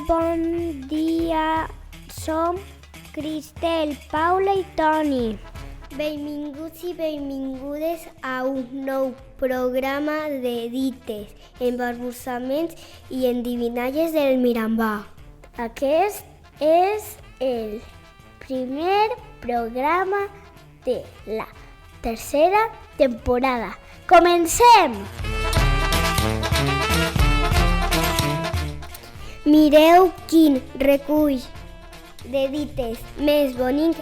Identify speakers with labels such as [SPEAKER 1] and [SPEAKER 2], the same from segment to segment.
[SPEAKER 1] bon dia. Som Cristel, Paula i Toni. Benvinguts i benvingudes a un nou programa de dites, embarbussaments i endivinalles del Mirambà. Aquest és el primer programa de la tercera temporada. Comencem! Mireu quin recull de dites més bonic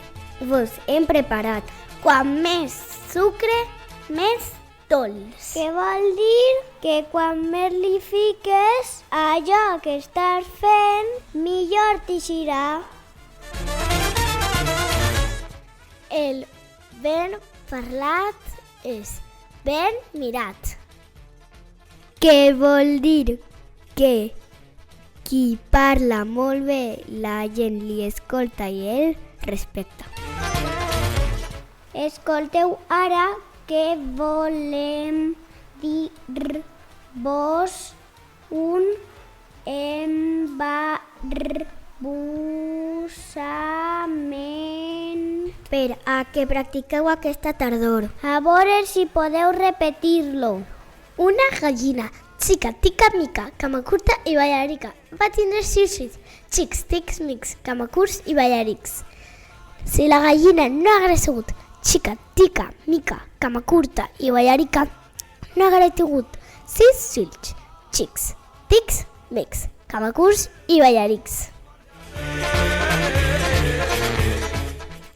[SPEAKER 1] vos hem preparat. Quan més sucre, més dolç. Què vol dir? Que quan més li fiques allò que estàs fent, millor t'eixirà. El ben parlat és ben mirat. Què vol dir? Que qui parla molt bé, la gent li escolta i ell respecta. Escolteu ara que volem dir-vos un embarbussament per a que practiqueu aquesta tardor. A veure si podeu repetir-lo. Una gallina xica, tica, mica, cama curta i ballarica. Va tindre 6 fills, xics, tics, mics, cama curts i ballarics. Si la gallina no hagués sigut xica, tica, mica, cama curta i ballarica, no hagués tingut 6 fills, xics, tics, mics, cama curts i ballarics.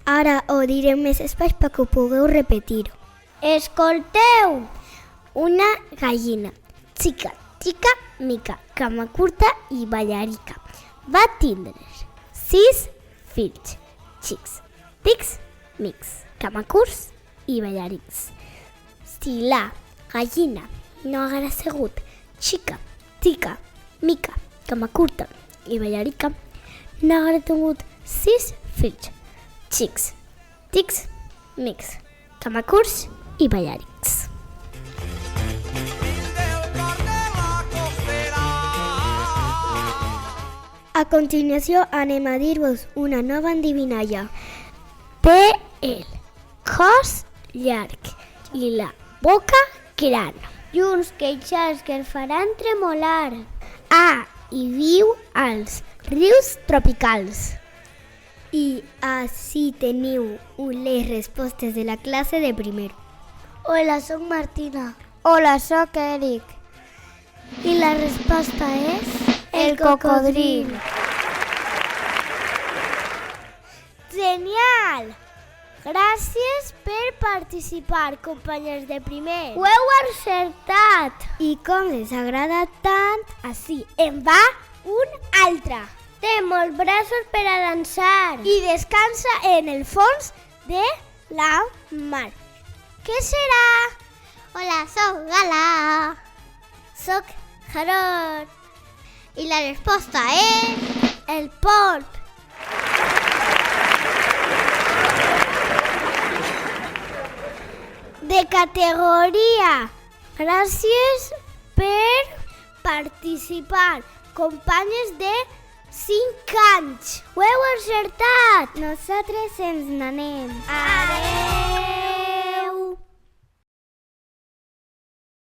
[SPEAKER 1] Ara ho diré més espai perquè ho pugueu repetir. Escolteu! Una gallina xica, tica, mica, cama curta i ballarica. Va tindre 6 fills, xics, tics, mics, cama curts i ballarics. Si la gallina no hagués sigut xica, tica, mica, cama curta i ballarica, no hagués tingut 6 fills, xics, tics, mics, cama curts i ballarics. A continuació anem a dir-vos una nova endivinalla. Té el cos llarg i la boca gran i uns queixals que el faran tremolar. I viu als rius tropicals. I així teniu les respostes de la classe de primer. Hola, soc Martina. Hola, soc Eric. I la resposta és el cocodril. Genial! Gràcies per participar, companys de primer. Ho heu encertat! I com us ha agradat tant, així en va un altre. Té molts braços per a dansar i descansa en el fons de la mar. Què serà? Hola, soc Gala. Soc Harold. I la resposta és el polp. De categoria. Gràcies per participar, companyes de 5 anys. Ho heu encertat. Nosaltres ens n'anem. Adéu.